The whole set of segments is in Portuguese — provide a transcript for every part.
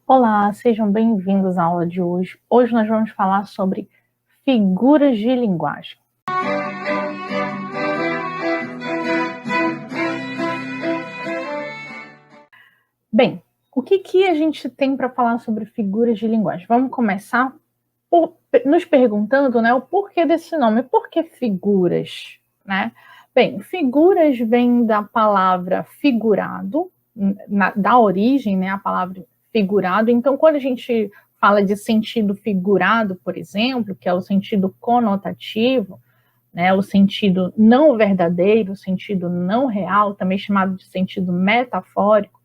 Olá, sejam bem-vindos à aula de hoje. Hoje nós vamos falar sobre figuras de linguagem. Bem, o que a gente tem para falar sobre figuras de linguagem? Vamos começar nos perguntando, o porquê desse nome. Por que figuras, né? Bem, figuras vem da palavra figurado, da origem, a palavra figurado. Então, quando a gente fala de sentido figurado, por exemplo, que é o sentido conotativo, o sentido não verdadeiro, o sentido não real, também chamado de sentido metafórico,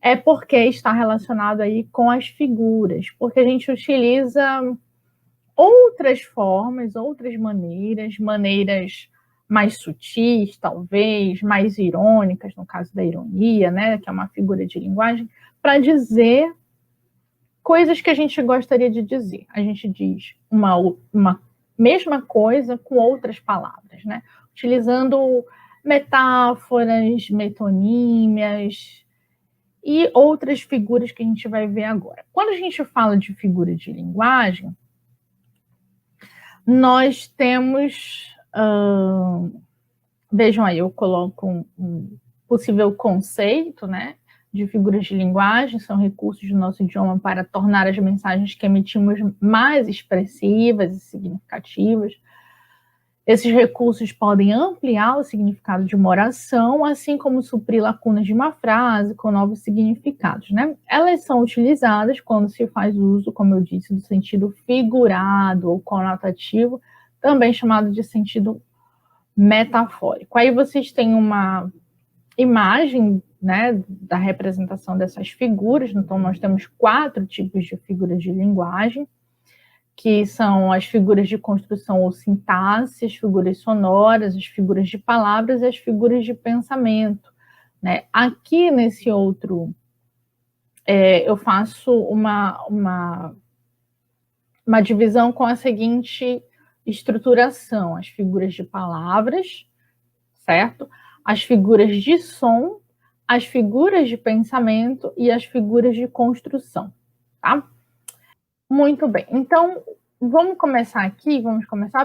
é porque está relacionado aí com as figuras, porque a gente utiliza outras formas, outras maneiras mais sutis, talvez, mais irônicas, no caso da ironia, que é uma figura de linguagem, para dizer coisas que a gente gostaria de dizer. A gente diz uma mesma coisa com outras palavras, utilizando metáforas, metonímias e outras figuras que a gente vai ver agora. Quando a gente fala de figura de linguagem, nós temos... vejam aí, eu coloco um possível conceito, de figuras de linguagem, são recursos do nosso idioma para tornar as mensagens que emitimos mais expressivas e significativas. Esses recursos podem ampliar o significado de uma oração, assim como suprir lacunas de uma frase com novos significados, Elas são utilizadas quando se faz uso, como eu disse, do sentido figurado ou conotativo, também chamado de sentido metafórico. Aí vocês têm uma imagem, da representação dessas figuras. Então, nós temos 4 tipos de figuras de linguagem, que são as figuras de construção ou sintaxe, as figuras sonoras, as figuras de palavras e as figuras de pensamento. Aqui, nesse outro, eu faço uma divisão com a seguinte estruturação: as figuras de palavras, certo? As figuras de som, as figuras de pensamento e as figuras de construção, tá? Muito bem. Então, vamos começar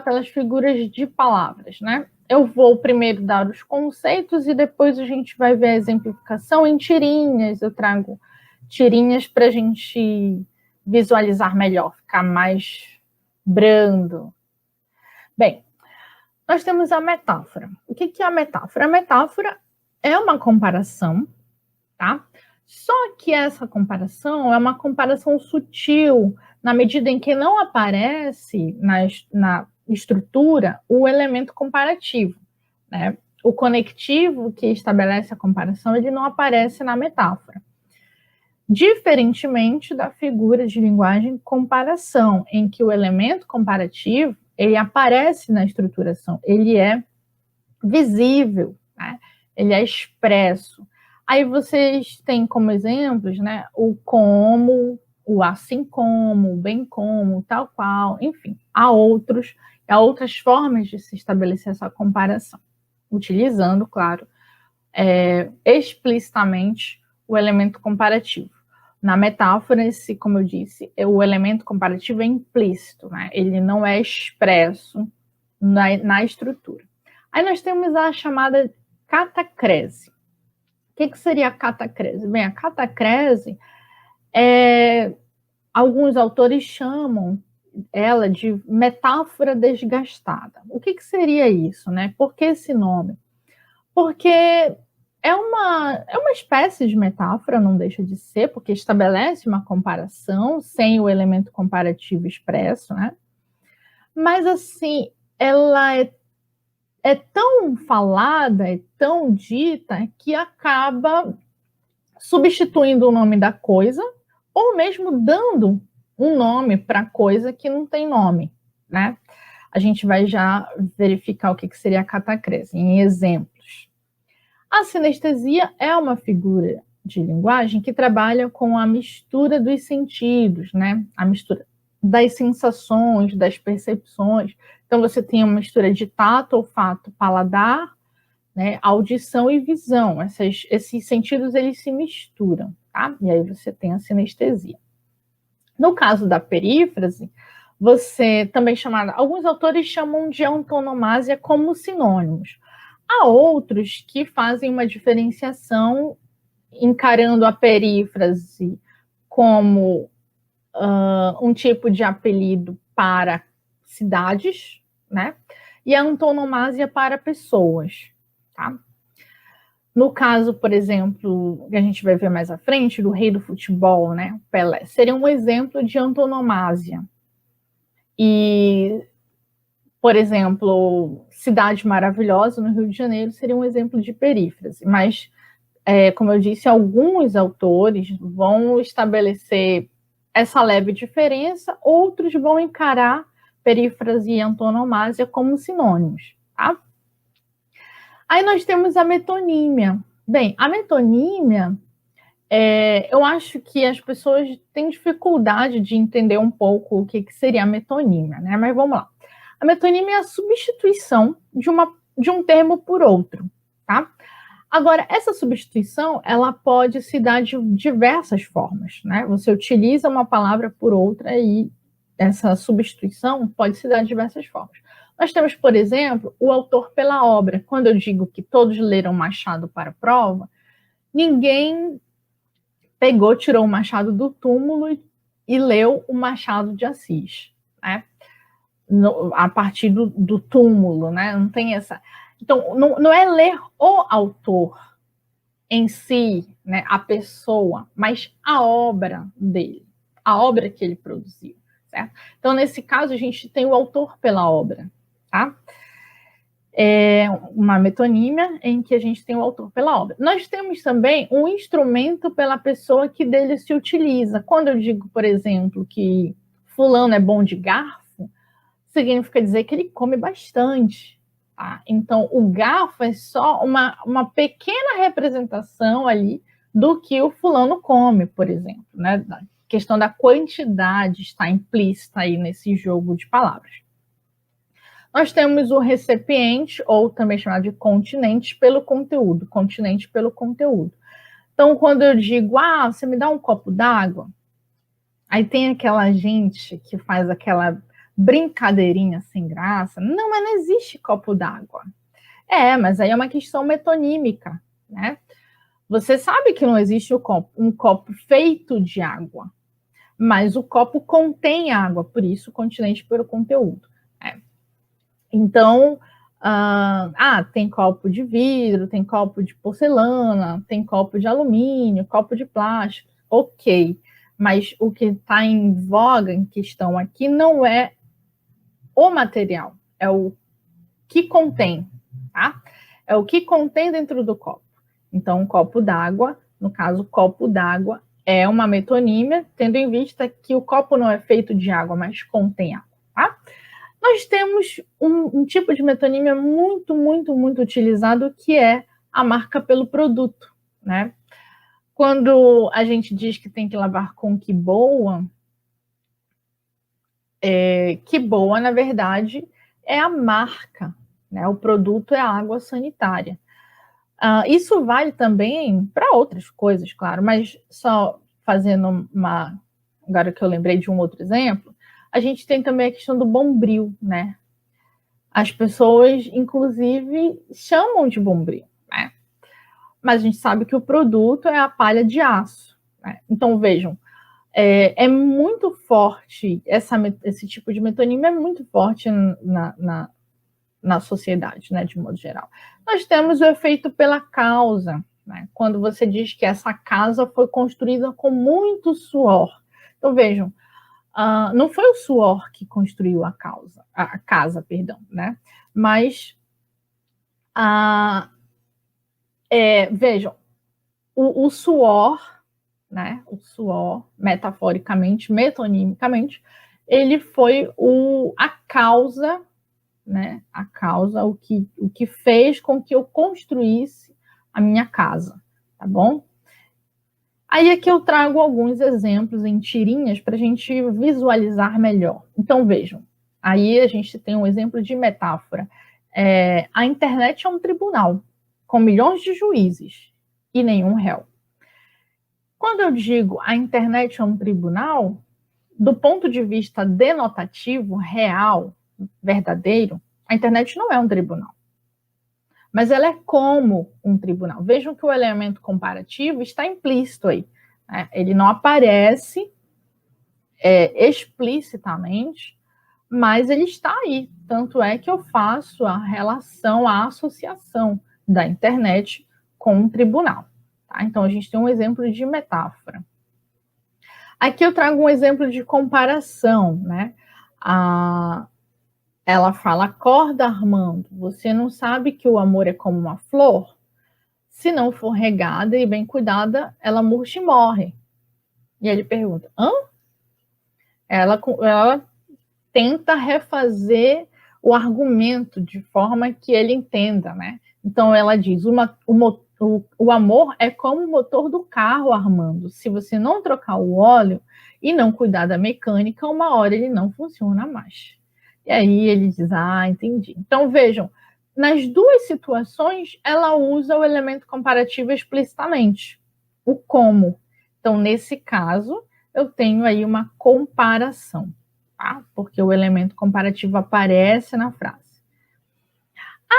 pelas figuras de palavras, Eu vou primeiro dar os conceitos e depois a gente vai ver a exemplificação em tirinhas. Eu trago tirinhas para a gente visualizar melhor, ficar mais brando. Bem, nós temos a metáfora. O que é a metáfora? A metáfora é uma comparação, tá? Só que essa comparação é uma comparação sutil, na medida em que não aparece na estrutura o elemento comparativo, O conectivo que estabelece a comparação, ele não aparece na metáfora. Diferentemente da figura de linguagem comparação, em que o elemento comparativo ele aparece na estruturação, ele é visível, ele é expresso. Aí vocês têm como exemplos, o como, o assim como, o bem como, tal qual, enfim, há outras formas de se estabelecer essa comparação, utilizando, claro, explicitamente o elemento comparativo. Na metáfora, como eu disse, o elemento comparativo é implícito, ele não é expresso na estrutura. Aí nós temos a chamada catacrese. O que seria a catacrese? Bem, a catacrese, alguns autores chamam ela de metáfora desgastada. O que seria isso? Por que esse nome? Porque é uma espécie de metáfora, não deixa de ser, porque estabelece uma comparação sem o elemento comparativo expresso, Mas, assim, ela é tão falada, é tão dita, que acaba substituindo o nome da coisa, ou mesmo dando um nome para a coisa que não tem nome, A gente vai já verificar o que seria a catacrese em exemplos. A sinestesia é uma figura de linguagem que trabalha com a mistura dos sentidos, A mistura das sensações, das percepções. Então, você tem uma mistura de tato, olfato, paladar, audição e visão. Esses sentidos, eles se misturam, tá? E aí você tem a sinestesia. No caso da perífrase, você também chamada, alguns autores chamam de antonomásia como sinônimos. Há outros que fazem uma diferenciação encarando a perífrase como um tipo de apelido para cidades, né? E a antonomásia para pessoas, tá? No caso, por exemplo, que a gente vai ver mais à frente, do rei do futebol, né? Pelé, seria um exemplo de antonomásia. E, por exemplo, Cidade Maravilhosa, no Rio de Janeiro, seria um exemplo de perífrase. Mas, como eu disse, alguns autores vão estabelecer essa leve diferença, outros vão encarar perífrase e antonomásia como sinônimos, tá? Aí nós temos a metonímia. Bem, a metonímia, eu acho que as pessoas têm dificuldade de entender um pouco o que seria a metonímia, né? Mas vamos lá. A metonímia é a substituição de um termo por outro, tá? Agora, essa substituição, ela pode se dar de diversas formas, né? Você utiliza uma palavra por outra e essa substituição pode se dar de diversas formas. Nós temos, por exemplo, o autor pela obra. Quando eu digo que todos leram Machado para a prova, ninguém pegou, tirou o Machado do túmulo e leu o Machado de Assis, né? A partir do túmulo, né? Não tem essa... Então, não é ler o autor em si, né, a pessoa, mas a obra dele, a obra que ele produziu, certo? Então, nesse caso, a gente tem o autor pela obra, tá? É uma metonímia em que a gente tem o autor pela obra. Nós temos também um instrumento pela pessoa que dele se utiliza. Quando eu digo, por exemplo, que fulano é bom de garfo, significa dizer que ele come bastante. Tá? Então, o garfo é só uma pequena representação ali do que o fulano come, por exemplo. Né? A questão da quantidade está implícita aí nesse jogo de palavras. Nós temos o recipiente, ou também chamado de continente, pelo conteúdo. Continente pelo conteúdo. Então, quando eu digo, você me dá um copo d'água, aí tem aquela gente que faz aquela brincadeirinha sem graça. Não, mas não existe copo d'água. Mas aí é uma questão metonímica, né? Você sabe que não existe um copo feito de água, mas o copo contém água, por isso continente pelo conteúdo. Então, tem copo de vidro, tem copo de porcelana, tem copo de alumínio, copo de plástico, ok. Mas o que está em voga, em questão aqui, não é o material, é o que contém, tá? É o que contém dentro do copo. Então, um copo d'água, no caso, copo d'água é uma metonímia, tendo em vista que o copo não é feito de água, mas contém água, tá? Nós temos um tipo de metonímia muito, muito, muito utilizado, que é a marca pelo produto, né? Quando a gente diz que tem que lavar com que boa, na verdade, é a marca, né? O produto é a água sanitária. Isso vale também para outras coisas, claro, mas só fazendo agora que eu lembrei de um outro exemplo, a gente tem também a questão do Bombril, né? As pessoas, inclusive, chamam de Bombril, né? Mas a gente sabe que o produto é a palha de aço, né? Então, vejam, é muito forte, esse tipo de metonímia é muito forte na sociedade, né, de modo geral. Nós temos o efeito pela causa, né? Quando você diz que essa casa foi construída com muito suor. Então, vejam, não foi o suor que construiu a casa, perdão, né? Mas, vejam, o suor, né? O suor, metaforicamente, metonimicamente, ele foi a causa, né? A causa, o que fez com que eu construísse a minha casa, tá bom? Aí aqui eu trago alguns exemplos em tirinhas para a gente visualizar melhor. Então, vejam, aí a gente tem um exemplo de metáfora. A internet é um tribunal com milhões de juízes e nenhum réu. Quando eu digo a internet é um tribunal, do ponto de vista denotativo, real, verdadeiro, a internet não é um tribunal. Mas ela é como um tribunal. Vejam que o elemento comparativo está implícito aí. Né? Ele não aparece explicitamente, mas ele está aí. Tanto é que eu faço a relação, a associação da internet com um tribunal. Tá? Então, a gente tem um exemplo de metáfora. Aqui eu trago um exemplo de comparação, né? Ela fala, acorda, Armando, você não sabe que o amor é como uma flor? Se não for regada e bem cuidada, ela murcha e morre. E ele pergunta, hã? Ela tenta refazer o argumento de forma que ele entenda, né? Então ela diz, o amor é como o motor do carro, Armando. Se você não trocar o óleo e não cuidar da mecânica, uma hora ele não funciona mais. E aí ele diz, entendi. Então vejam, nas duas situações, ela usa o elemento comparativo explicitamente. O como. Então, nesse caso, eu tenho aí uma comparação, tá? Porque o elemento comparativo aparece na frase.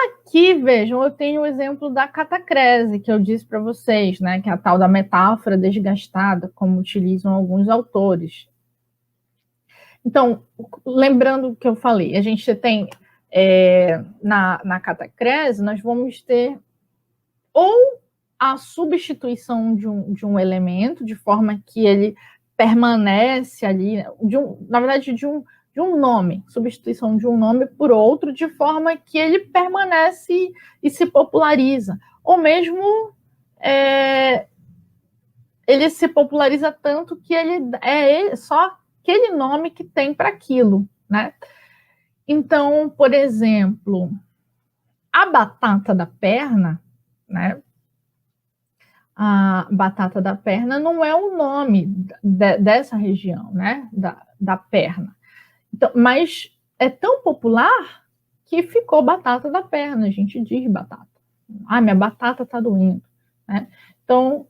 Aqui, vejam, eu tenho o exemplo da catacrese, que eu disse para vocês, né? Que é a tal da metáfora desgastada, como utilizam alguns autores. Então, lembrando o que eu falei, a gente tem na catacrese, nós vamos ter ou a substituição de um elemento, de forma que ele permanece ali, na verdade, de um nome, substituição de um nome por outro, de forma que ele permanece e se populariza. Ou mesmo ele se populariza tanto que ele é só aquele nome que tem para aquilo, né? Então, por exemplo, a batata da perna, né? A batata da perna não é o nome dessa região, né? Da perna. Então, mas é tão popular que ficou batata da perna. A gente diz batata. Minha batata está doendo, né? Então,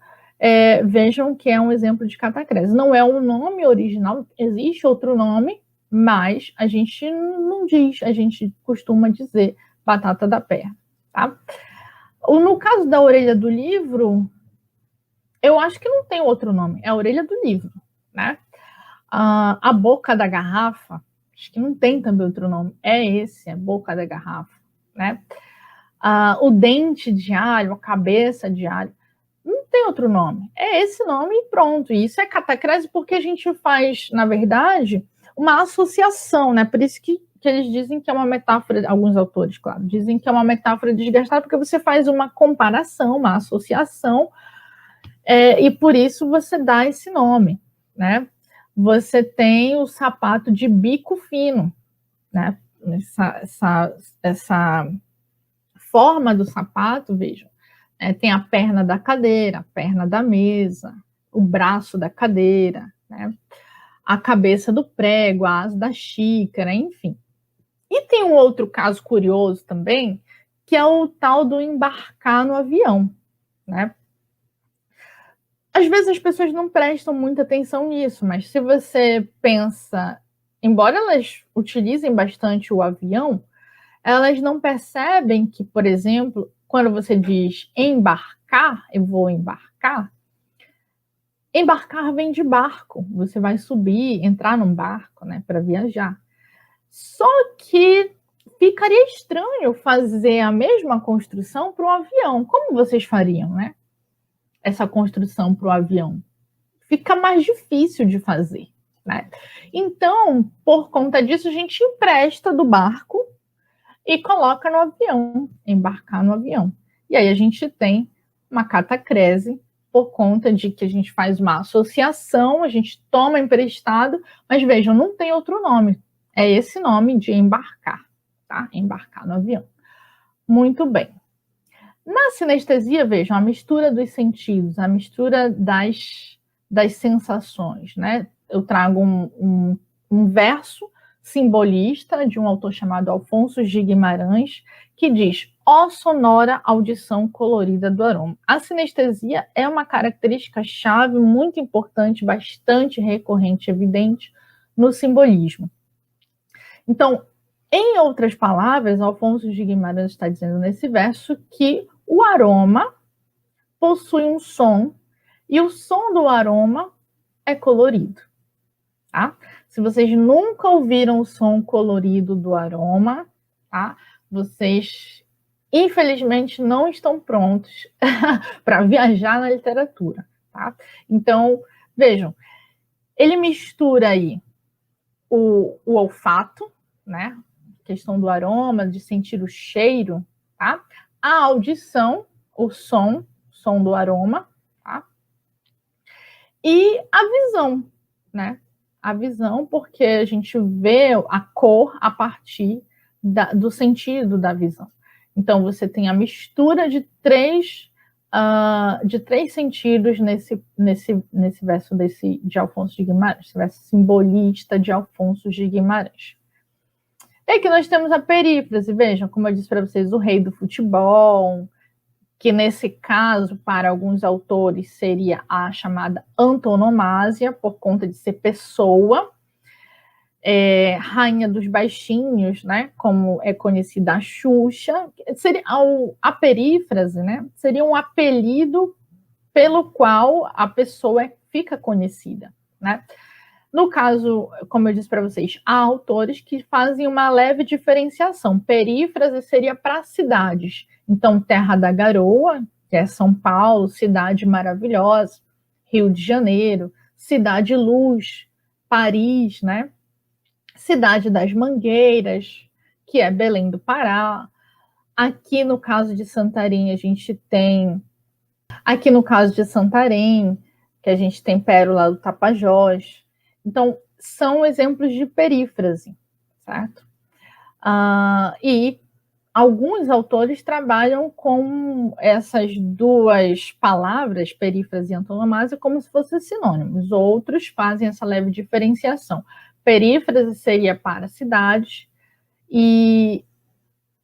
vejam que é um exemplo de catacrese. Não é o nome original, existe outro nome, mas a gente não diz, a gente costuma dizer batata da perna, tá? No caso da orelha do livro, eu acho que não tem outro nome, é a orelha do livro, né? A boca da garrafa, acho que não tem também outro nome, é esse, a boca da garrafa, né? O dente de alho, a cabeça de alho, não tem outro nome, é esse nome e pronto. E isso é catacrese porque a gente faz, na verdade, uma associação, né? Por isso que eles dizem que é uma metáfora, alguns autores, claro, dizem que é uma metáfora desgastada, porque você faz uma comparação, uma associação, e por isso você dá esse nome, né? Você tem o sapato de bico fino, né? Essa forma do sapato, vejam, tem a perna da cadeira, a perna da mesa, o braço da cadeira, né? A cabeça do prego, a asa da xícara, enfim. E tem um outro caso curioso também, que é o tal do embarcar no avião, né? Às vezes as pessoas não prestam muita atenção nisso, mas se você pensa, embora elas utilizem bastante o avião, elas não percebem que, por exemplo, quando você diz embarcar, eu vou embarcar, embarcar vem de barco, você vai subir, entrar num barco, né, para viajar. Só que ficaria estranho fazer a mesma construção para um avião. Como vocês fariam, né? Essa construção para o avião? Fica mais difícil de fazer, né? Então, por conta disso, a gente empresta do barco e coloca no avião, embarcar no avião. E aí a gente tem uma catacrese por conta de que a gente faz uma associação, a gente toma emprestado, mas vejam, não tem outro nome. É esse nome de embarcar, tá? Embarcar no avião. Muito bem. Na sinestesia, vejam, a mistura dos sentidos, a mistura das sensações, né? Eu trago um verso simbolista de um autor chamado Alfonso de Guimarães, que diz: O sonora, audição colorida do aroma. A sinestesia é uma característica-chave muito importante, bastante recorrente, evidente no simbolismo. Então, em outras palavras, Alfonso de Guimarães está dizendo nesse verso que o aroma possui um som e o som do aroma é colorido. Tá? Se vocês nunca ouviram o som colorido do aroma, tá? Vocês, infelizmente, não estão prontos para viajar na literatura. Tá? Então, vejam, ele mistura aí o olfato, né? Questão do aroma, de sentir o cheiro, tá? A audição, o som do aroma, tá? E a visão, né? A visão, porque a gente vê a cor a partir do sentido da visão. Então, você tem a mistura de três sentidos nesse verso de Alfonso de Guimarães, esse verso simbolista de Alfonso de Guimarães. E aqui nós temos a perífrase, vejam, como eu disse para vocês, o rei do futebol, que nesse caso, para alguns autores, seria a chamada antonomásia, por conta de ser pessoa, rainha dos baixinhos, né, como é conhecida a Xuxa, seria a perífrase, né, seria um apelido pelo qual a pessoa fica conhecida, né. No caso, como eu disse para vocês, há autores que fazem uma leve diferenciação. Perífrase seria para cidades. Então, Terra da Garoa, que é São Paulo, cidade maravilhosa, Rio de Janeiro, Cidade Luz, Paris, né? Cidade das Mangueiras, que é Belém do Pará. Aqui no caso de Santarém, a gente tem... Aqui no caso de Santarém, que a gente tem Pérola do Tapajós. Então, são exemplos de perífrase, certo? E alguns autores trabalham com essas duas palavras, perífrase e antonomásia, como se fossem sinônimos. Outros fazem essa leve diferenciação. Perífrase seria para cidades e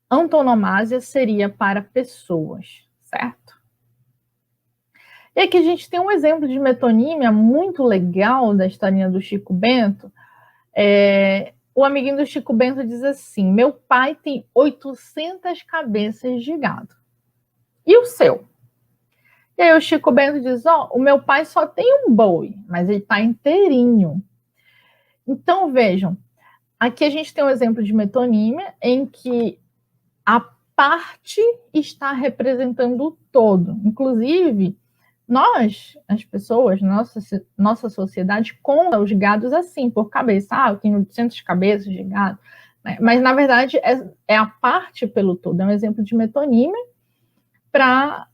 antonomásia seria para pessoas, certo? E aqui a gente tem um exemplo de metonímia muito legal da historinha do Chico Bento. O amiguinho do Chico Bento diz assim: meu pai tem 800 cabeças de gado. E o seu? E aí o Chico Bento diz: o meu pai só tem um boi, mas ele está inteirinho. Então, vejam, aqui a gente tem um exemplo de metonímia em que a parte está representando o todo. Inclusive, nós, as pessoas, nossa sociedade, conta os gados assim, por cabeça. Eu tenho 800 cabeças de gado. Mas, na verdade, é a parte pelo todo. É um exemplo de metonímia para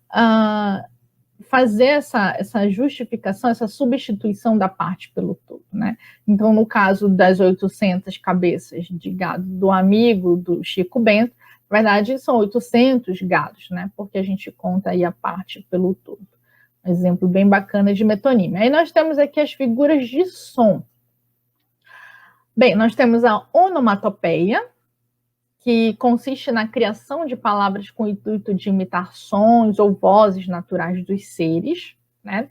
fazer essa justificação, essa substituição da parte pelo todo, né? Então, no caso das 800 cabeças de gado do amigo do Chico Bento, na verdade, são 800 gados, né? Porque a gente conta aí a parte pelo todo. Um exemplo bem bacana de metonímia. Aí nós temos aqui as figuras de som. Bem, nós temos a onomatopeia, que consiste na criação de palavras com o intuito de imitar sons ou vozes naturais dos seres, né?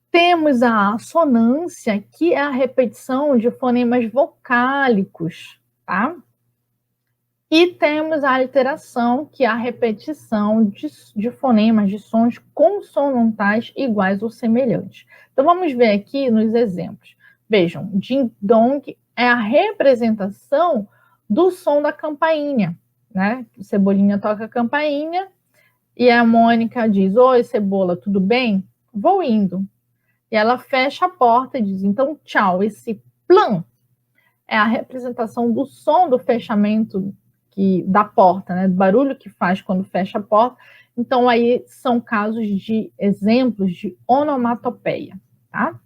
Temos a assonância, que é a repetição de fonemas vocálicos, tá? E temos a aliteração, que é a repetição de fonemas, de sons consonantais iguais ou semelhantes. Então, vamos ver aqui nos exemplos. Vejam, ding-dong é a representação do som da campainha, né? O Cebolinha toca a campainha e a Mônica diz: oi, Cebola, tudo bem? Vou indo. E ela fecha a porta e diz: então, tchau. Esse plum é a representação do som do fechamento da porta, né? Do barulho que faz quando fecha a porta. Então, aí são casos de exemplos de onomatopeia, tá?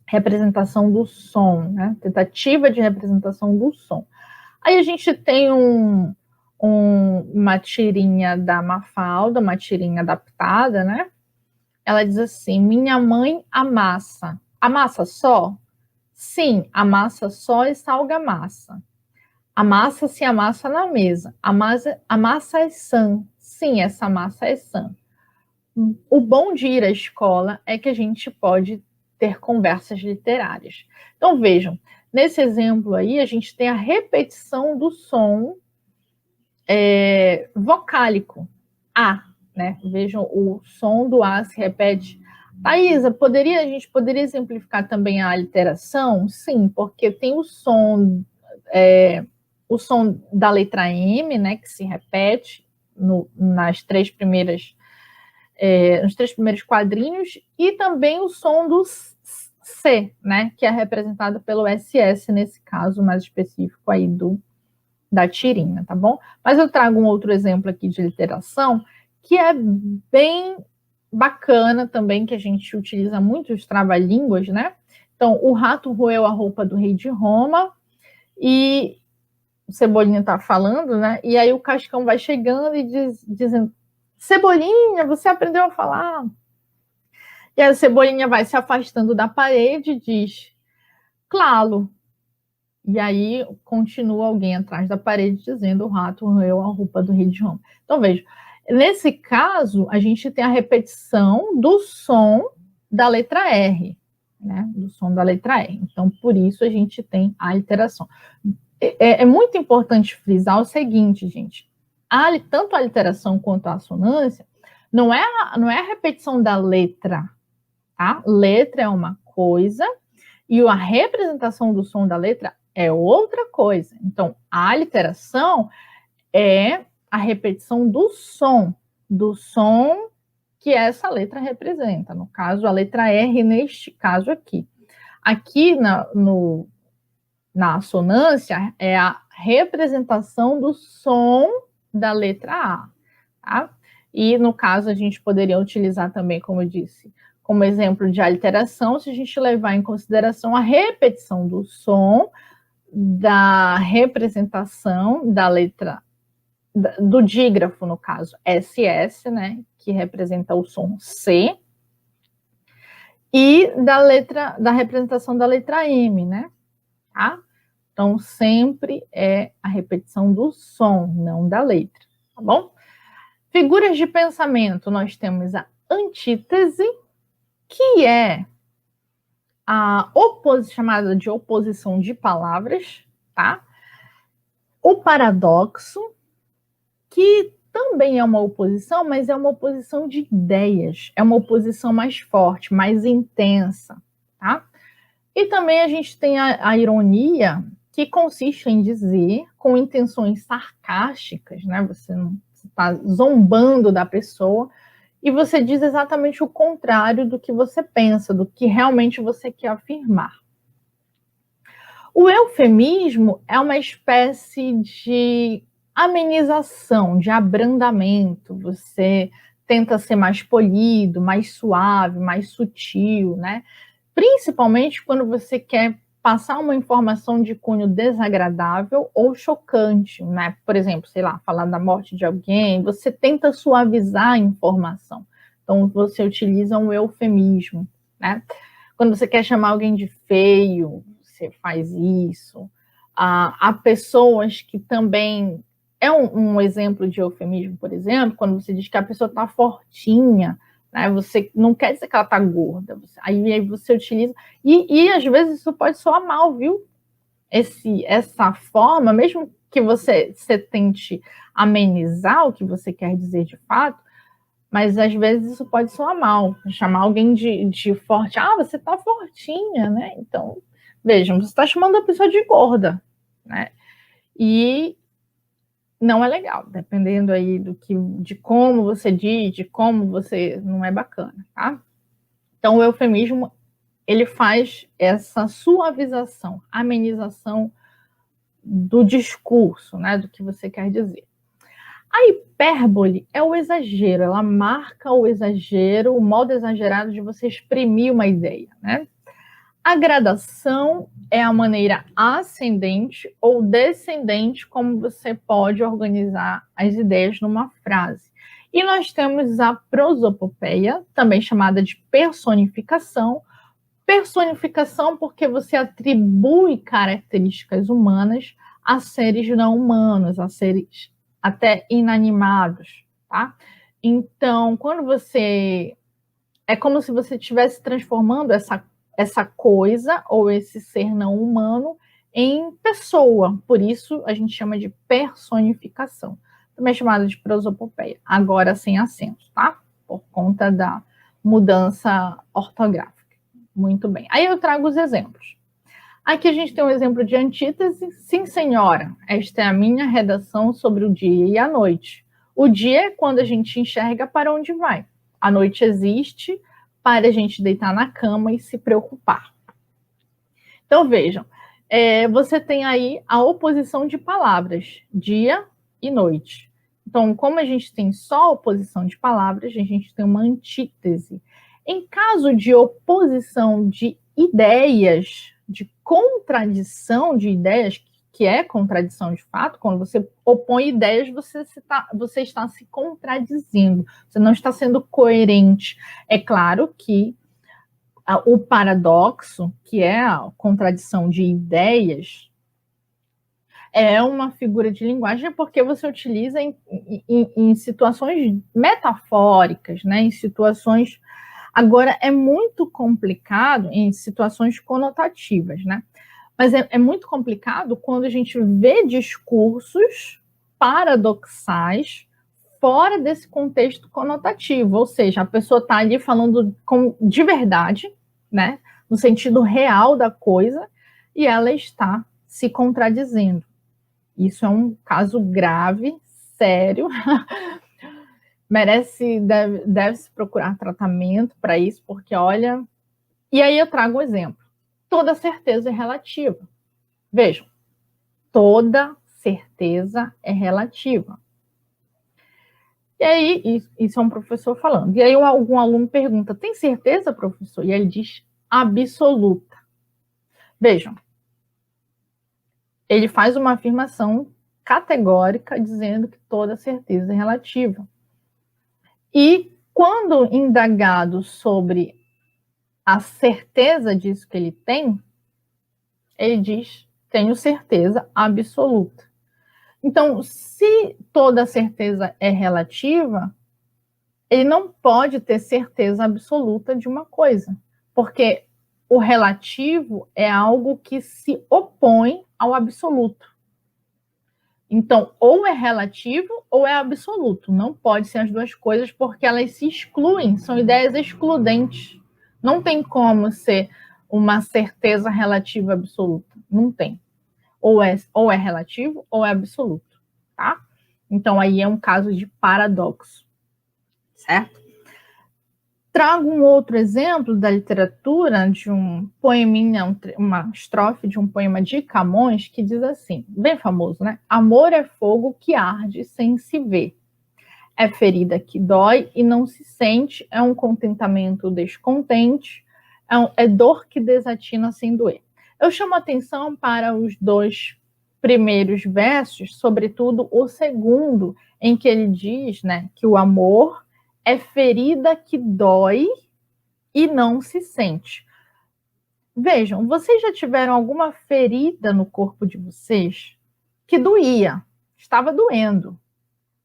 Representação do som, né? Tentativa de representação do som. Aí a gente tem uma tirinha da Mafalda, uma tirinha adaptada, né? Ela diz assim: minha mãe amassa. Amassa só? Sim, amassa só e salga massa. A massa se amassa na mesa. A massa é sã. Sim, essa massa é sã. O bom de ir à escola é que a gente pode ter conversas literárias. Então, vejam, nesse exemplo aí, a gente tem a repetição do som vocálico. A, né? Vejam, o som do A se repete. Thaisa, a gente poderia exemplificar também a aliteração? Sim, porque tem o som da letra M, né, que se repete nos três primeiros quadrinhos, e também o som do C, né, que é representado pelo SS, nesse caso mais específico aí da tirinha, tá bom? Mas eu trago um outro exemplo aqui de literação, que é bem bacana também, que a gente utiliza muito os trava-línguas, né? Então, o rato roeu a roupa do rei de Roma, e o Cebolinha tá falando, né? E aí o Cascão vai chegando e dizendo: Cebolinha, você aprendeu a falar? E aí a Cebolinha vai se afastando da parede e diz: claro. E aí continua alguém atrás da parede dizendo: o rato roeu a roupa do rei de Roma. Então, veja, nesse caso, a gente tem a repetição do som da letra R, né? Do som da letra R. Então, por isso a gente tem a alteração. É muito importante frisar o seguinte, gente: tanto a alteração quanto a assonância não é a repetição da letra, tá? Letra é uma coisa e a representação do som da letra é outra coisa. Então, a aliteração é a repetição do som que essa letra representa. No caso, a letra R, neste caso aqui. Aqui na assonância é a representação do som da letra A, tá? E no caso a gente poderia utilizar também, como eu disse, como exemplo de alteração, se a gente levar em consideração a repetição do som da representação da letra do dígrafo, no caso SS, né, que representa o som C, e da representação da letra M, né? Tá? Então, sempre é a repetição do som, não da letra, tá bom? Figuras de pensamento, nós temos a antítese, que é a chamada de oposição de palavras, tá? O paradoxo, que também é uma oposição, mas é uma oposição de ideias, é uma oposição mais forte, mais intensa, tá? E também a gente tem a ironia, que consiste em dizer, com intenções sarcásticas, né? Você não está zombando da pessoa, e você diz exatamente o contrário do que você pensa, do que realmente você quer afirmar. O eufemismo é uma espécie de amenização, de abrandamento. Você tenta ser mais polido, mais suave, mais sutil, né? Principalmente quando você quer passar uma informação de cunho desagradável ou chocante, né? Por exemplo, sei lá, falar da morte de alguém, você tenta suavizar a informação. Então, você utiliza um eufemismo, né? Quando você quer chamar alguém de feio, você faz isso. Há pessoas que também... É um exemplo de eufemismo, por exemplo, quando você diz que a pessoa está fortinha, né? Você não quer dizer que ela está gorda. Aí você utiliza... E às vezes isso pode soar mal, viu? Essa forma, mesmo que você tente amenizar o que você quer dizer de fato, mas às vezes isso pode soar mal. Chamar alguém de forte. Ah, você está fortinha, né? Então, vejam, você está chamando a pessoa de gorda, né? E não é legal, dependendo aí de como você diz, de como você... Não é bacana, tá? Então, o eufemismo, ele faz essa suavização, amenização do discurso, né? Do que você quer dizer. A hipérbole é o exagero, ela marca o exagero, o modo exagerado de você exprimir uma ideia, né? A gradação é a maneira ascendente ou descendente como você pode organizar as ideias numa frase. E nós temos a prosopopeia, também chamada de personificação. Personificação porque você atribui características humanas a seres não humanos, a seres até inanimados, tá? Então, quando você... É como se você estivesse transformando essa coisa ou esse ser não humano em pessoa. Por isso, a gente chama de personificação. Também é chamada de prosopopeia. Agora sem acento, tá? Por conta da mudança ortográfica. Muito bem. Aí eu trago os exemplos. Aqui a gente tem um exemplo de antítese. Sim, senhora, esta é a minha redação sobre o dia e a noite. O dia é quando a gente enxerga para onde vai. A noite existe para a gente deitar na cama e se preocupar. Então, vejam, você tem aí a oposição de palavras, dia e noite. Então, como a gente tem só oposição de palavras, a gente tem uma antítese. Em caso de oposição de ideias, de contradição de ideias, que é contradição de fato, quando você opõe ideias, você está se contradizendo, você não está sendo coerente. É claro que o paradoxo, que é a contradição de ideias, é uma figura de linguagem porque você utiliza em situações metafóricas, né? Em situações... Agora, é muito complicado em situações conotativas, né? Mas é muito complicado quando a gente vê discursos paradoxais fora desse contexto conotativo, ou seja, a pessoa está ali falando de verdade, né, no sentido real da coisa, e ela está se contradizendo. Isso é um caso grave, sério, deve-se procurar tratamento para isso, porque olha... E aí eu trago um exemplo. Toda certeza é relativa. Vejam, toda certeza é relativa. E aí, isso é um professor falando. E aí algum aluno pergunta, tem certeza, professor? E ele diz, absoluta. Vejam, ele faz uma afirmação categórica dizendo que toda certeza é relativa. E quando indagado sobre a certeza disso que ele tem, ele diz, tenho certeza absoluta. Então, se toda certeza é relativa, ele não pode ter certeza absoluta de uma coisa, porque o relativo é algo que se opõe ao absoluto. Então, ou é relativo ou é absoluto. Não pode ser as duas coisas, porque elas se excluem, são ideias excludentes. Não tem como ser uma certeza relativa absoluta. Não tem. Ou é relativo ou é absoluto, tá? Então, aí é um caso de paradoxo, certo? Trago um outro exemplo da literatura, de um poeminha, uma estrofe de um poema de Camões, que diz assim, bem famoso, né? Amor é fogo que arde sem se ver. É ferida que dói e não se sente, é um contentamento descontente, é dor que desatina sem doer. Eu chamo atenção para os dois primeiros versos, sobretudo o segundo, em que ele diz, né, que o amor é ferida que dói e não se sente. Vejam, vocês já tiveram alguma ferida no corpo de vocês que doía, estava doendo,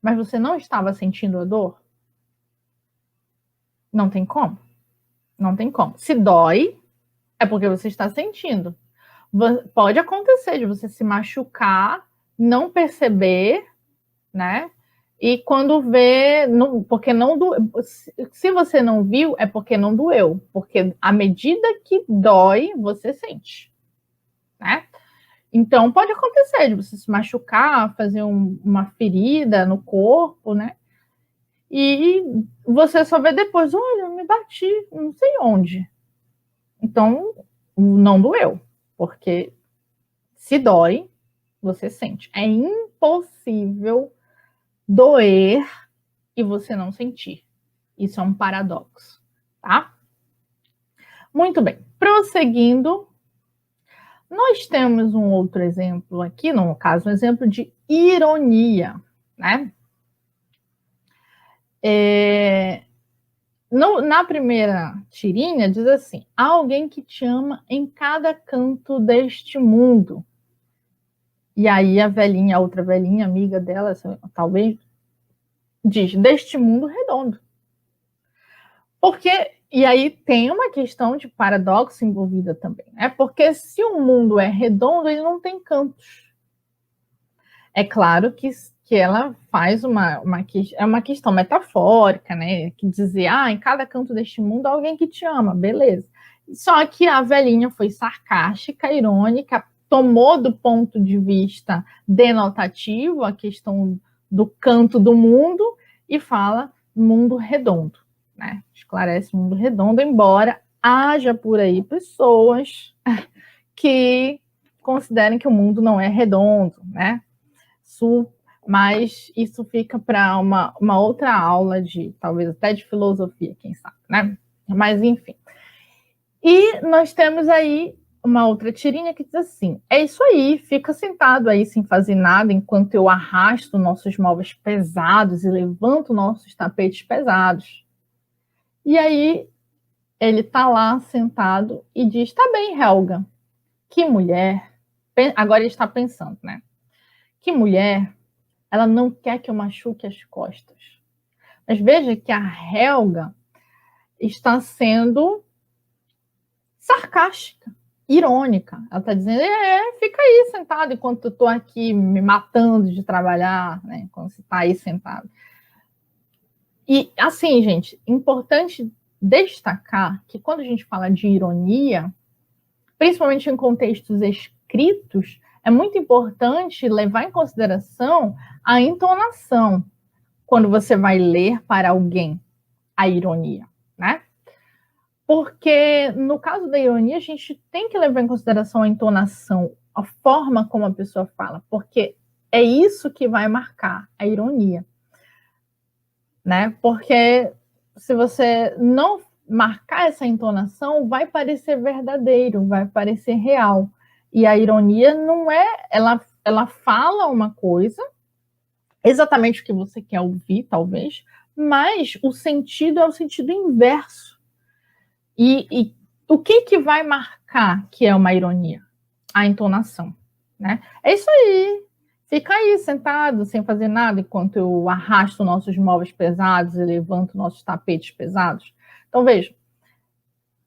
mas você não estava sentindo a dor? Não tem como. Não tem como. Se dói, é porque você está sentindo. Pode acontecer de você se machucar, não perceber, né? E quando vê, porque não se você não viu, é porque não doeu. Porque à medida que dói, você sente, né? Então, pode acontecer de você se machucar, fazer uma ferida no corpo, né? E você só vê depois, olha, eu me bati, não sei onde. Então, não doeu, porque se dói, você sente. É impossível doer e você não sentir. Isso é um paradoxo, tá? Muito bem. Prosseguindo, nós temos um outro exemplo aqui, no caso, um exemplo de ironia, né? Na primeira tirinha diz assim, há alguém que te ama em cada canto deste mundo. E aí a velhinha, a outra velhinha, amiga dela, talvez, diz, deste mundo redondo. Porque, e aí tem uma questão de paradoxo envolvida também, né? Porque se o mundo é redondo, ele não tem cantos. É claro que ela faz é uma questão metafórica, né? Que dizer, em cada canto deste mundo há alguém que te ama, beleza. Só que a velhinha foi sarcástica, irônica, tomou do ponto de vista denotativo a questão do canto do mundo e fala mundo redondo, né? Esclarece mundo redondo, embora haja por aí pessoas que considerem que o mundo não é redondo, né? Mas isso fica para uma outra aula de, talvez até de filosofia, quem sabe, né? Mas enfim. E nós temos aí uma outra tirinha que diz assim: é isso aí, fica sentado aí sem fazer nada enquanto eu arrasto nossos móveis pesados e levanto nossos tapetes pesados. E aí ele tá lá sentado e diz: tá bem, Helga, que mulher. Agora ele está pensando, né? Que mulher, ela não quer que eu machuque as costas. Mas veja que a Helga está sendo sarcástica, irônica. Ela está dizendo, fica aí sentado enquanto eu estou aqui me matando de trabalhar, né? Quando você está aí sentado. E assim, gente, importante destacar que quando a gente fala de ironia, principalmente em contextos escritos, é muito importante levar em consideração a entonação quando você vai ler para alguém a ironia, né? Porque no caso da ironia, a gente tem que levar em consideração a entonação, a forma como a pessoa fala, porque é isso que vai marcar a ironia, né? Porque se você não marcar essa entonação, vai parecer verdadeiro, vai parecer real. E a ironia não é, ela fala uma coisa, exatamente o que você quer ouvir, talvez, mas o sentido é o sentido inverso. E o que vai marcar que é uma ironia? A entonação, né? É isso aí. Fica aí sentado, sem fazer nada, enquanto eu arrasto nossos móveis pesados e levanto nossos tapetes pesados. Então, veja,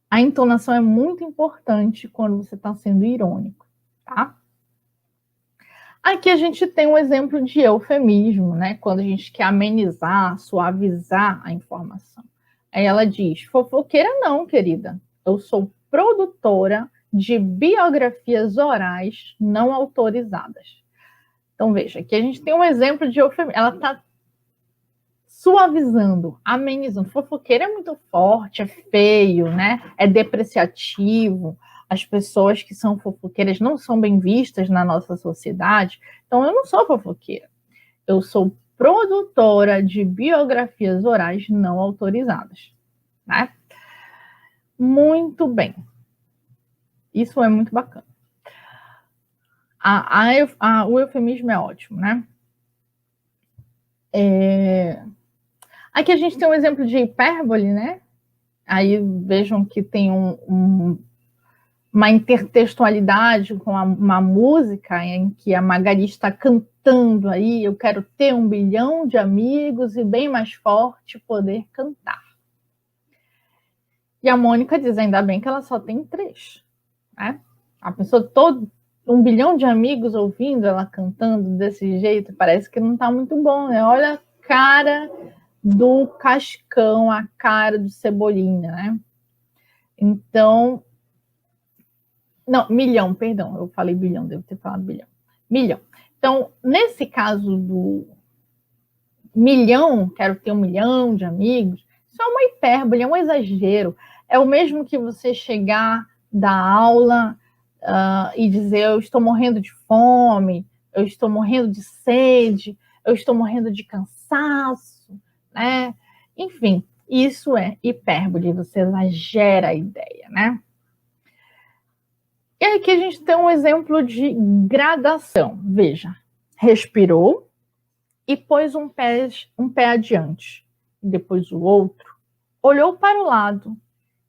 a entonação é muito importante quando você está sendo irônico, tá? Aqui a gente tem um exemplo de eufemismo, né? Quando a gente quer amenizar, suavizar a informação. Aí ela diz, fofoqueira não, querida. Eu sou produtora de biografias orais não autorizadas. Então, veja, aqui a gente tem um exemplo de eufemismo. Ela está suavizando, amenizando. Fofoqueira é muito forte, é feio, né? É depreciativo. As pessoas que são fofoqueiras não são bem vistas na nossa sociedade. Então, eu não sou fofoqueira. Eu sou produtora de biografias orais não autorizadas, né? Muito bem. Isso é muito bacana. O eufemismo é ótimo, né? Aqui a gente tem um exemplo de hipérbole, né? Aí vejam que tem uma intertextualidade com uma música em que a Magali está cantando aí, eu quero ter 1 bilhão de amigos e bem mais forte poder cantar. E a Mônica diz, ainda bem que ela só tem 3, né? A pessoa todo 1 bilhão de amigos ouvindo ela cantando desse jeito, parece que não está muito bom, né? Olha a cara do Cascão, a cara do Cebolinha, né? Então, não, milhão, perdão, eu falei bilhão, devo ter falado bilhão. Milhão. Então, nesse caso do milhão, quero ter 1 milhão de amigos, isso é uma hipérbole, é um exagero. É o mesmo que você chegar da aula e dizer, eu estou morrendo de fome, eu estou morrendo de sede, eu estou morrendo de cansaço, né? Enfim, isso é hipérbole, você exagera a ideia, né? E aqui a gente tem um exemplo de gradação. Veja, respirou e pôs um pé adiante, depois o outro, olhou para o lado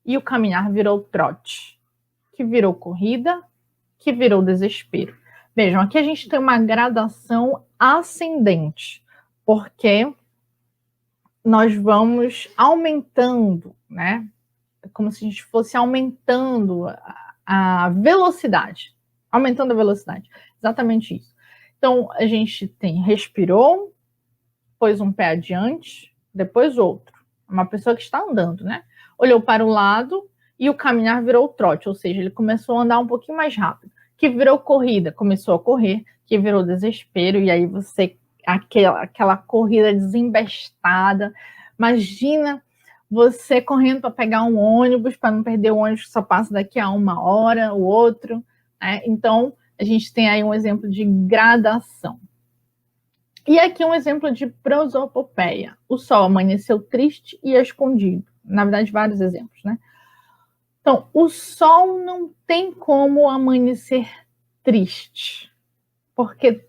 e o caminhar virou trote, que virou corrida, que virou desespero. Vejam, aqui a gente tem uma gradação ascendente, porque nós vamos aumentando, né? É como se a gente fosse aumentando a velocidade. Aumentando a velocidade. Exatamente isso. Então, a gente tem respirou, pôs um pé adiante, depois outro. Uma pessoa que está andando, né? Olhou para o lado e o caminhar virou trote, ou seja, ele começou a andar um pouquinho mais rápido. Que virou corrida, começou a correr, que virou desespero, e aí você, aquela corrida desembestada. Imagina você correndo para pegar um ônibus, para não perder o ônibus que só passa daqui a 1 hora, o outro, né? Então, a gente tem aí um exemplo de gradação. E aqui um exemplo de prosopopeia. O sol amanheceu triste e escondido. Na verdade, vários exemplos, né? Então, o sol não tem como amanhecer triste, porque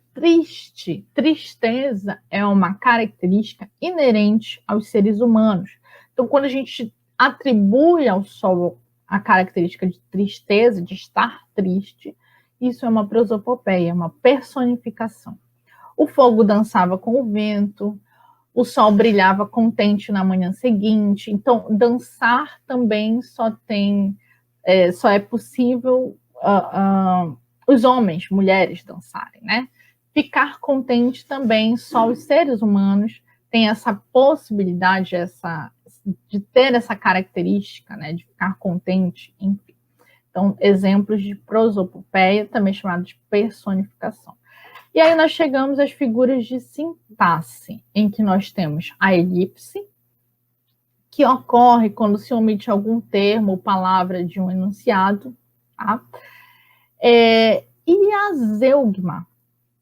tristeza é uma característica inerente aos seres humanos. Então, quando a gente atribui ao sol a característica de tristeza, de estar triste, isso é uma prosopopeia, uma personificação. O fogo dançava com o vento, o sol brilhava contente na manhã seguinte. Então, dançar também só é possível os homens, mulheres dançarem, né? Ficar contente também só os seres humanos têm essa possibilidade, de ter essa característica, né? De ficar contente, enfim. Então, exemplos de prosopopeia, também chamado de personificação. E aí nós chegamos às figuras de sintaxe, em que nós temos a elipse, que ocorre quando se omite algum termo ou palavra de um enunciado, tá? E a zeugma,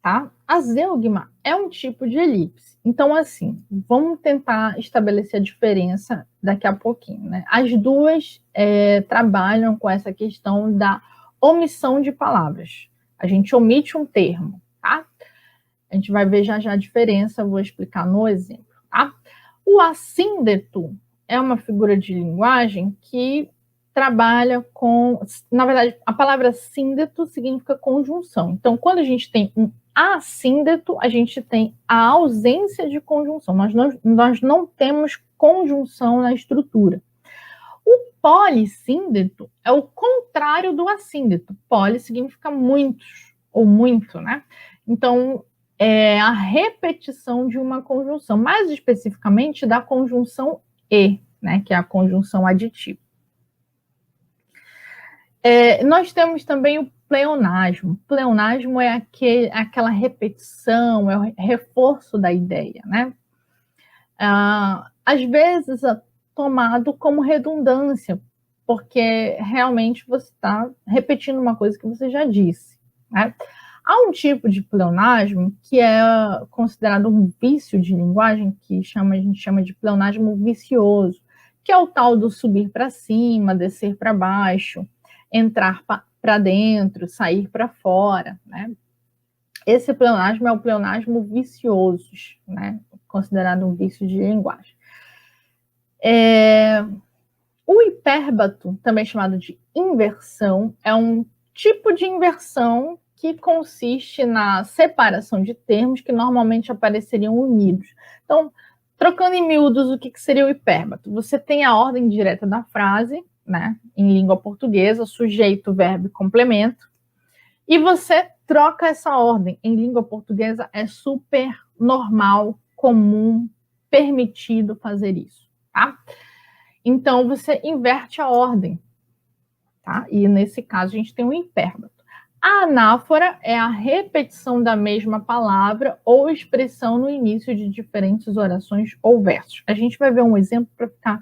tá? A zeugma é um tipo de elipse. Então, assim, vamos tentar estabelecer a diferença daqui a pouquinho, né? As duas trabalham com essa questão da omissão de palavras. A gente omite um termo, tá? A gente vai ver já a diferença, vou explicar no exemplo, tá? O assíndeto é uma figura de linguagem que trabalha com... Na verdade, a palavra síndeto significa conjunção. Então, quando a gente tem um assíndeto, a gente tem a ausência de conjunção. Nós não temos conjunção na estrutura. O polissíndeto é o contrário do assíndeto. Poli significa muitos, ou muito, né? Então, é a repetição de uma conjunção, mais especificamente da conjunção e, né, que é a conjunção aditiva. Nós temos também o pleonasmo. Pleonasmo é aquela repetição, é o reforço da ideia, né? Às vezes tomado como redundância, porque realmente você está repetindo uma coisa que você já disse, né? Há um tipo de pleonasmo que é considerado um vício de linguagem, que a gente chama de pleonasmo vicioso, que é o tal do subir para cima, descer para baixo, entrar para dentro, sair para fora, né? Esse pleonasmo é o pleonasmo vicioso, né? Considerado um vício de linguagem. O hipérbato, também chamado de inversão, é um tipo de inversão que consiste na separação de termos que normalmente apareceriam unidos. Então, trocando em miúdos, o que seria o hipérbato? Você tem a ordem direta da frase, né, em língua portuguesa, sujeito, verbo e complemento, e você troca essa ordem. Em língua portuguesa é super normal, comum, permitido fazer isso, tá? Então, você inverte a ordem, tá? E nesse caso, a gente tem um hipérbato. A anáfora é a repetição da mesma palavra ou expressão no início de diferentes orações ou versos. A gente vai ver um exemplo para ficar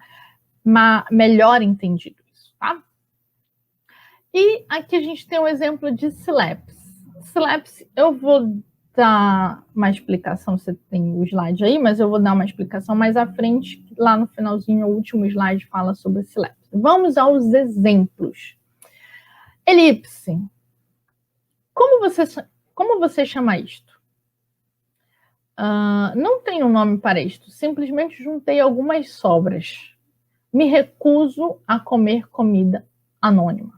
melhor entendido isso, tá? E aqui a gente tem um exemplo de sílabes. Sílabes, eu vou dar uma explicação, você tem o slide aí, mas eu vou dar uma explicação mais à frente, lá no finalzinho, o último slide fala sobre sílabes. Vamos aos exemplos. Elipse. Como você chama isto? Não tem um nome para isto, simplesmente juntei algumas sobras. Me recuso a comer comida anônima.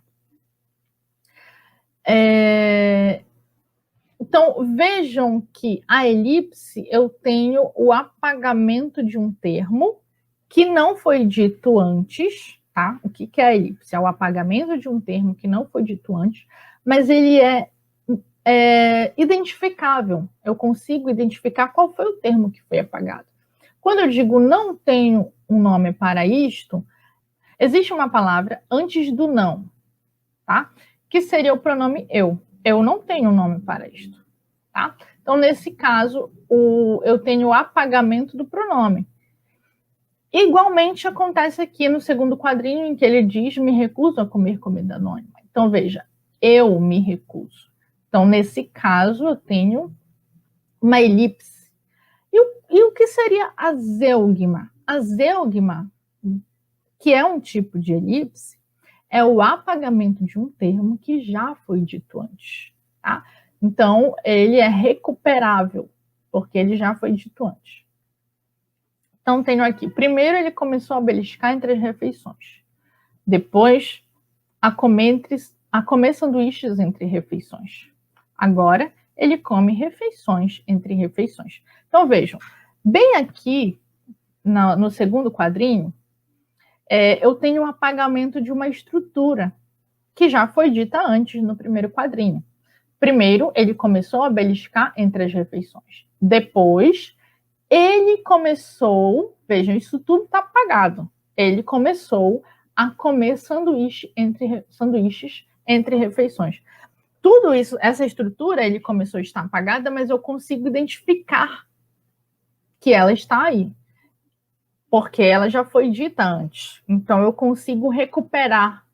Então, vejam que a elipse, eu tenho o apagamento de um termo que não foi dito antes, tá? O que é a elipse? É o apagamento de um termo que não foi dito antes, mas ele é identificável. Eu consigo identificar qual foi o termo que foi apagado. Quando eu digo não tenho um nome para isto, existe uma palavra antes do não, tá? Que seria o pronome eu. Eu não tenho um nome para isto, tá? Então, nesse caso, eu tenho o apagamento do pronome. Igualmente acontece aqui no segundo quadrinho, em que ele diz: me recuso a comer comida anônima. Então, veja, eu me recuso. Então, nesse caso, eu tenho uma elipse. E o que seria a zeugma? A zeugma, que é um tipo de elipse, é o apagamento de um termo que já foi dito antes, tá? Então, ele é recuperável, porque ele já foi dito antes. Então, tenho aqui, primeiro ele começou a beliscar entre as refeições. Depois, a comer sanduíches entre refeições. Agora, ele come refeições entre refeições. Então, vejam, bem aqui, no segundo quadrinho, eu tenho o apagamento de uma estrutura que já foi dita antes no primeiro quadrinho. Primeiro, ele começou a beliscar entre as refeições. Depois, ele começou, vejam, isso tudo está apagado. Ele começou a comer sanduíches entre refeições. Tudo isso, essa estrutura, ele começou a estar apagada, mas eu consigo identificar que ela está aí, porque ela já foi dita antes. Então, eu consigo recuperar,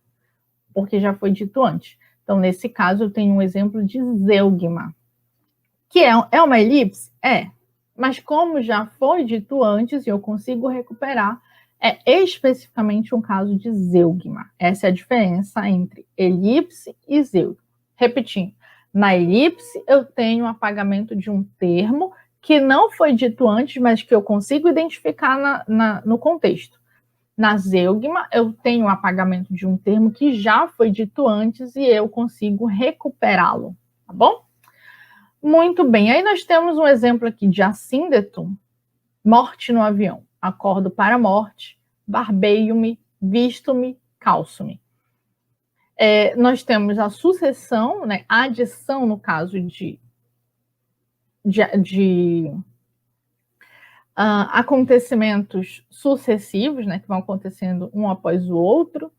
porque já foi dito antes. Então, nesse caso, eu tenho um exemplo de zeugma, que é uma elipse? É. Mas como já foi dito antes e eu consigo recuperar, é especificamente um caso de zeugma. Essa é a diferença entre elipse e zeugma. Repetindo, na elipse eu tenho o apagamento de um termo que não foi dito antes, mas que eu consigo identificar no contexto. Na zeugma, eu tenho o apagamento de um termo que já foi dito antes e eu consigo recuperá-lo, tá bom? Muito bem, aí nós temos um exemplo aqui de assíndeto, morte no avião. Acordo para a morte, barbeio-me, visto-me, calço-me. Nós temos a sucessão, né, a adição, no caso de acontecimentos sucessivos, né, que vão acontecendo um após o outro,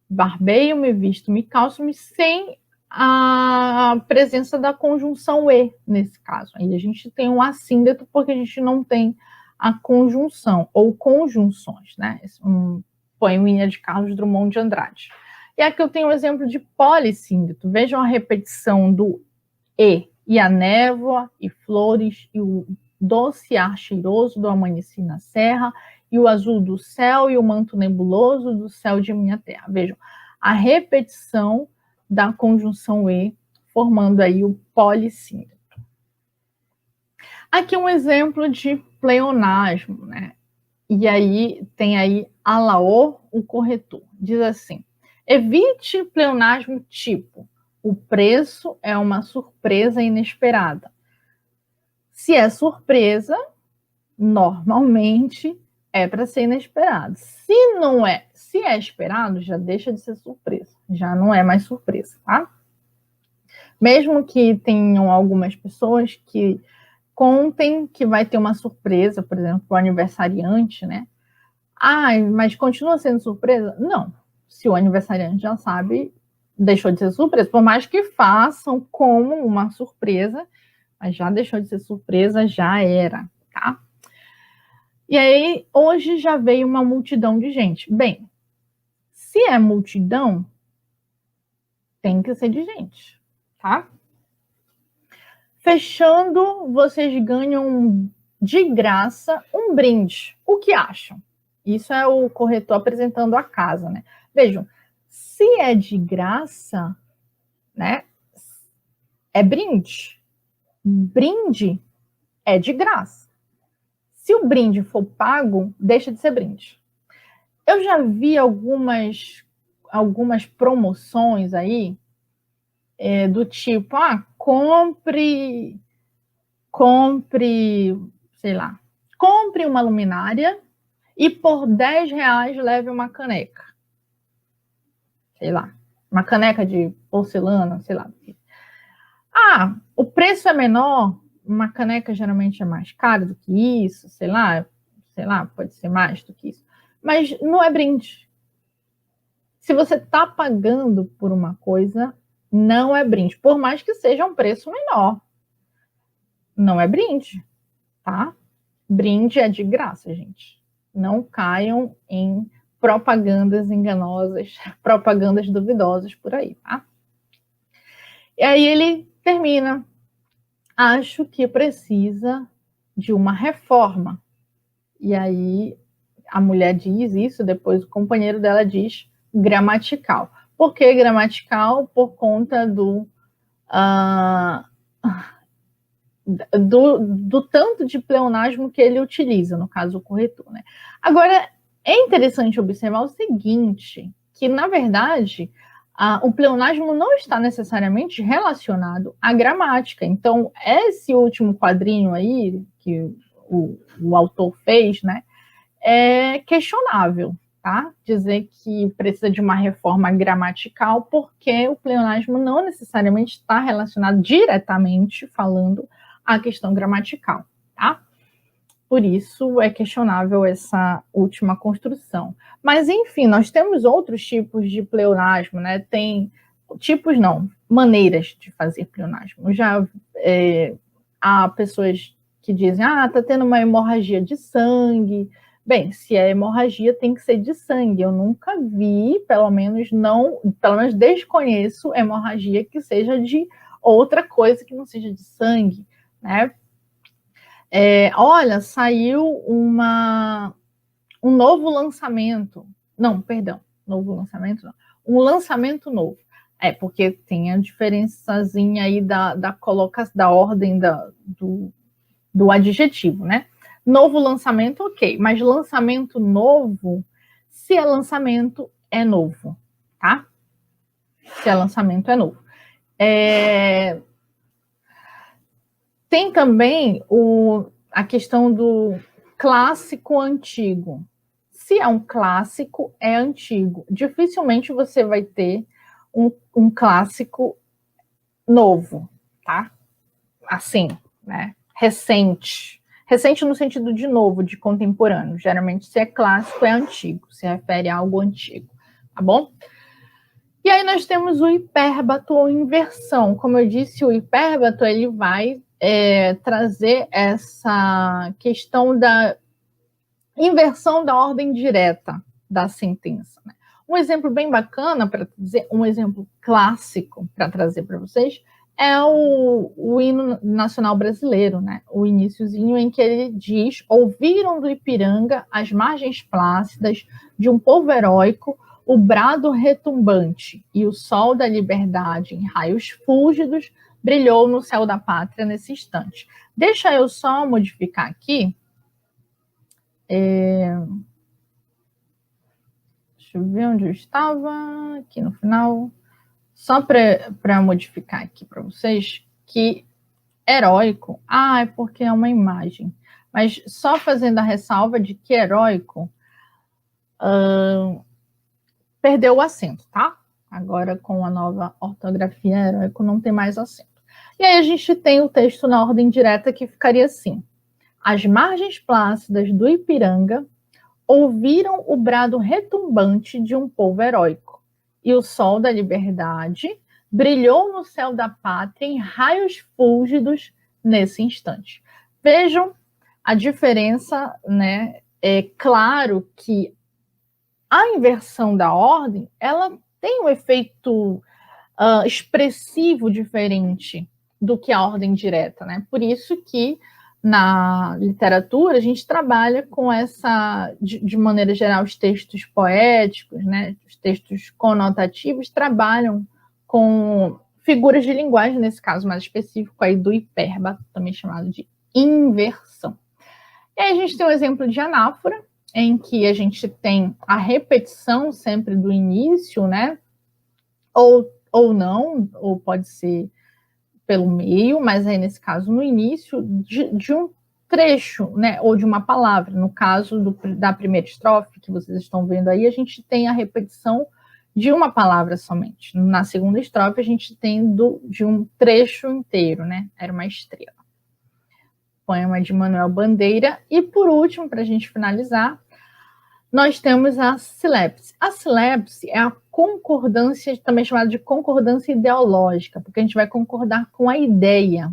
barbeio-me, visto-me, calço-me, sem a presença da conjunção e, nesse caso. Aí a gente tem um assíndeto porque a gente não tem a conjunção, ou conjunções, né? Um poeminha de Carlos Drummond de Andrade. E aqui eu tenho um exemplo de polissíndeto. Vejam a repetição do e a névoa, e flores, e o doce ar cheiroso do amanhecer na serra, e o azul do céu, e o manto nebuloso do céu de minha terra. Vejam, a repetição da conjunção e, formando aí o polissíndeto. Aqui um exemplo de pleonasmo, né? E aí tem aí Alaô, o corretor. Diz assim: evite pleonasmo tipo: o preço é uma surpresa inesperada. Se é surpresa, normalmente é para ser inesperado. Se não é, se é esperado, já deixa de ser surpresa. Já não é mais surpresa, tá? Mesmo que tenham algumas pessoas que contem que vai ter uma surpresa, por exemplo, para o aniversariante, né? Mas continua sendo surpresa? Não. Se o aniversariante já sabe, deixou de ser surpresa. Por mais que façam como uma surpresa, mas já deixou de ser surpresa, já era, tá? E aí, hoje já veio uma multidão de gente. Bem, se é multidão, tem que ser de gente, tá? Fechando, vocês ganham de graça um brinde. O que acham? Isso é o corretor apresentando a casa, né? Vejam, se é de graça, né? É brinde. Brinde é de graça. Se o brinde for pago, deixa de ser brinde. Eu já vi algumas promoções aí do tipo, compre, sei lá, compre uma luminária e por R$10 leve uma caneca. Sei lá, uma caneca de porcelana, sei lá. Ah, o preço é menor, uma caneca geralmente é mais cara do que isso, sei lá, pode ser mais do que isso. Mas não é brinde. Se você está pagando por uma coisa, não é brinde, por mais que seja um preço menor. Não é brinde, tá? Brinde é de graça, gente. Não caiam em propagandas enganosas, propagandas duvidosas por aí, tá? E aí ele termina. Acho que precisa de uma reforma. E aí a mulher diz isso, depois o companheiro dela diz gramatical. Por que gramatical? Por conta do tanto de pleonasmo que ele utiliza, no caso o corretor, né? Agora, é interessante observar o seguinte, que na verdade o pleonasmo não está necessariamente relacionado à gramática. Então, esse último quadrinho aí que o autor fez, né, é questionável, tá? Dizer que precisa de uma reforma gramatical, porque o pleonasmo não necessariamente está relacionado diretamente, falando, à questão gramatical, tá? Por isso é questionável essa última construção. Mas, enfim, nós temos outros tipos de pleonasmo, né? Tem tipos, não, maneiras de fazer pleonasmo. Já há pessoas que dizem, tá tendo uma hemorragia de sangue. Bem, se é hemorragia, tem que ser de sangue. Eu nunca vi, pelo menos desconheço hemorragia que seja de outra coisa que não seja de sangue, né? Olha, saiu um novo lançamento. Não, perdão, novo lançamento não. Um lançamento novo. Porque tem a diferençazinha aí da colocação, da ordem do adjetivo, né? Novo lançamento, ok. Mas lançamento novo, se é lançamento, é novo, tá? Se é lançamento, é novo. Tem também a questão do clássico antigo. Se é um clássico, é antigo. Dificilmente você vai ter um clássico novo, tá? Assim, né? Recente. Recente no sentido de novo, de contemporâneo. Geralmente, se é clássico, é antigo. Se refere a algo antigo, tá bom? E aí nós temos o hipérbato ou inversão. Como eu disse, o hipérbato ele vai trazer essa questão da inversão da ordem direta da sentença. Né? Um exemplo bem bacana para dizer, um exemplo clássico para trazer para vocês é o hino nacional brasileiro, né? O iniciozinho em que ele diz: ouviram do Ipiranga as margens plácidas de um povo heróico, o brado retumbante e o sol da liberdade em raios fúlgidos brilhou no céu da pátria nesse instante. Deixa eu só modificar aqui. Deixa eu ver onde eu estava, aqui no final. Só para modificar aqui para vocês, que heróico, é porque é uma imagem. Mas só fazendo a ressalva de que heróico perdeu o acento, tá? Agora, com a nova ortografia, heróico não tem mais acento. E aí a gente tem o texto na ordem direta que ficaria assim: as margens plácidas do Ipiranga ouviram o brado retumbante de um povo heróico, e o sol da liberdade brilhou no céu da pátria em raios fúlgidos nesse instante. Vejam a diferença, né? É claro que a inversão da ordem, ela tem um efeito expressivo diferente do que a ordem direta, né? Por isso que na literatura a gente trabalha com essa, de maneira geral, os textos poéticos, né? Os textos conotativos trabalham com figuras de linguagem, nesse caso mais específico aí do hipérbato, também chamado de inversão. E aí a gente tem um exemplo de anáfora, em que a gente tem a repetição sempre do início, né? Ou não, ou pode ser pelo meio, mas aí nesse caso no início de um trecho, né, ou de uma palavra. No caso da primeira estrofe que vocês estão vendo aí, a gente tem a repetição de uma palavra somente. Na segunda estrofe a gente tem de um trecho inteiro, né? Era uma estrela. Poema de Manuel Bandeira. E por último, para a gente finalizar, nós temos a silepse. A silepse é a concordância, também chamada de concordância ideológica, porque a gente vai concordar com a ideia.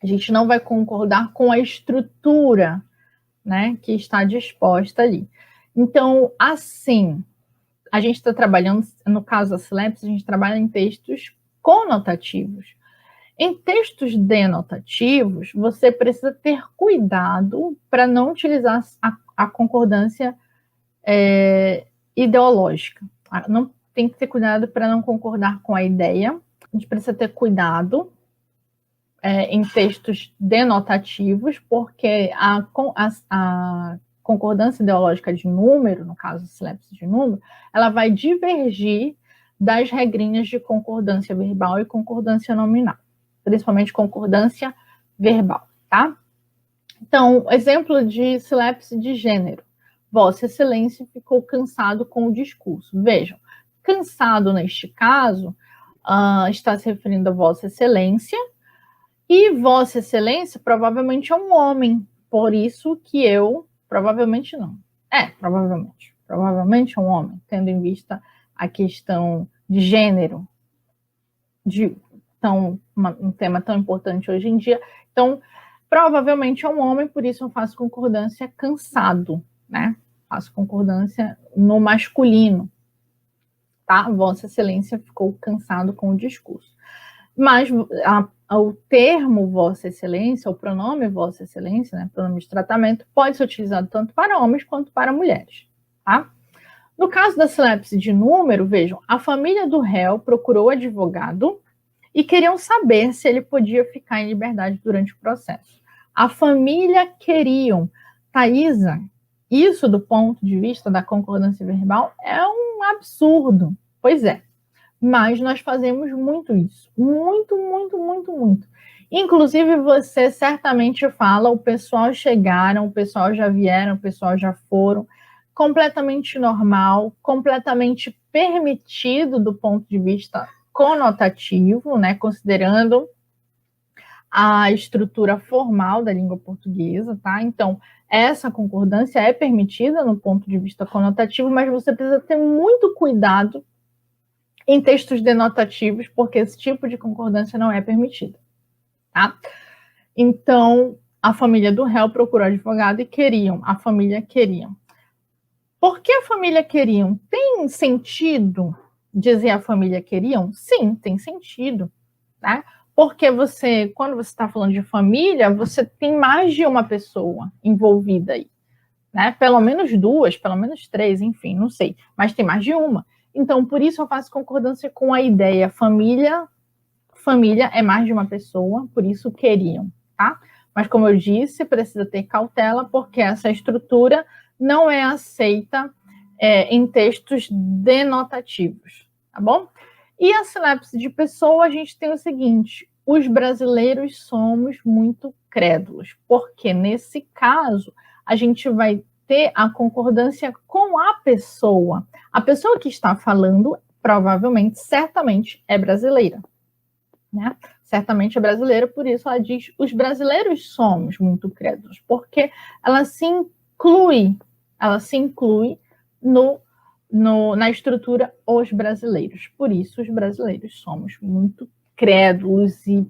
A gente não vai concordar com a estrutura, né, que está disposta ali. Então, assim, a gente está trabalhando, no caso da silepse, a gente trabalha em textos conotativos. Em textos denotativos, você precisa ter cuidado para não utilizar a concordância ideológica. Não tem que ter cuidado para não concordar com a ideia. A gente precisa ter cuidado em textos denotativos, porque a concordância ideológica de número, no caso, silepse de número, ela vai divergir das regrinhas de concordância verbal e concordância nominal, principalmente concordância verbal, tá? Então, exemplo de silepse de gênero. Vossa Excelência ficou cansado com o discurso. Vejam, cansado neste caso está se referindo a Vossa Excelência, e Vossa Excelência provavelmente é um homem, por isso que eu, provavelmente não. Provavelmente é um homem, tendo em vista a questão de gênero, um tema tão importante hoje em dia. Então, provavelmente é um homem, por isso eu faço concordância cansado, né? Faço concordância no masculino, tá? Vossa Excelência ficou cansado com o discurso. Mas o termo Vossa Excelência, o pronome Vossa Excelência, né, pronome de tratamento, pode ser utilizado tanto para homens quanto para mulheres, tá? No caso da silepse de número, vejam, a família do réu procurou o advogado e queriam saber se ele podia ficar em liberdade durante o processo. A família queriam. Thaisa, isso do ponto de vista da concordância verbal é um absurdo. Pois é. Mas nós fazemos muito isso. Muito, muito, muito, muito. Inclusive, você certamente fala, o pessoal chegaram, o pessoal já vieram, o pessoal já foram. Completamente normal, completamente permitido do ponto de vista conotativo, né? Considerando a estrutura formal da língua portuguesa, tá? Então, essa concordância é permitida no ponto de vista conotativo, mas você precisa ter muito cuidado em textos denotativos, porque esse tipo de concordância não é permitida, tá? Então, a família do réu procurou advogado e a família queriam. Por que a família queriam? Tem sentido dizer a família queriam? Sim, tem sentido, né? Porque quando você está falando de família, você tem mais de uma pessoa envolvida aí, né? Pelo menos duas, pelo menos três, enfim, não sei, mas tem mais de uma. Então, por isso eu faço concordância com a ideia família é mais de uma pessoa, por isso queriam, tá? Mas como eu disse, precisa ter cautela, porque essa estrutura não é aceita em textos denotativos, tá bom? E a silepse de pessoa, a gente tem o seguinte, os brasileiros somos muito crédulos, porque nesse caso, a gente vai ter a concordância com a pessoa. A pessoa que está falando, provavelmente, certamente é brasileira, né? Certamente é brasileira, por isso ela diz, os brasileiros somos muito crédulos, porque ela se inclui na estrutura os brasileiros. Por isso, os brasileiros somos muito crédulos. E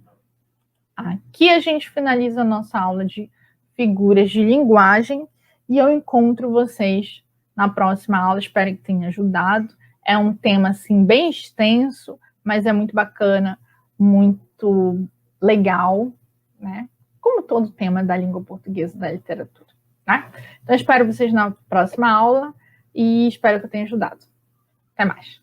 aqui a gente finaliza a nossa aula de figuras de linguagem e eu encontro vocês na próxima aula. Espero que tenha ajudado. É um tema, assim, bem extenso, mas é muito bacana, muito legal, né? Como todo tema da língua portuguesa, da literatura, tá? Então, espero vocês na próxima aula e espero que eu tenha ajudado. Até mais.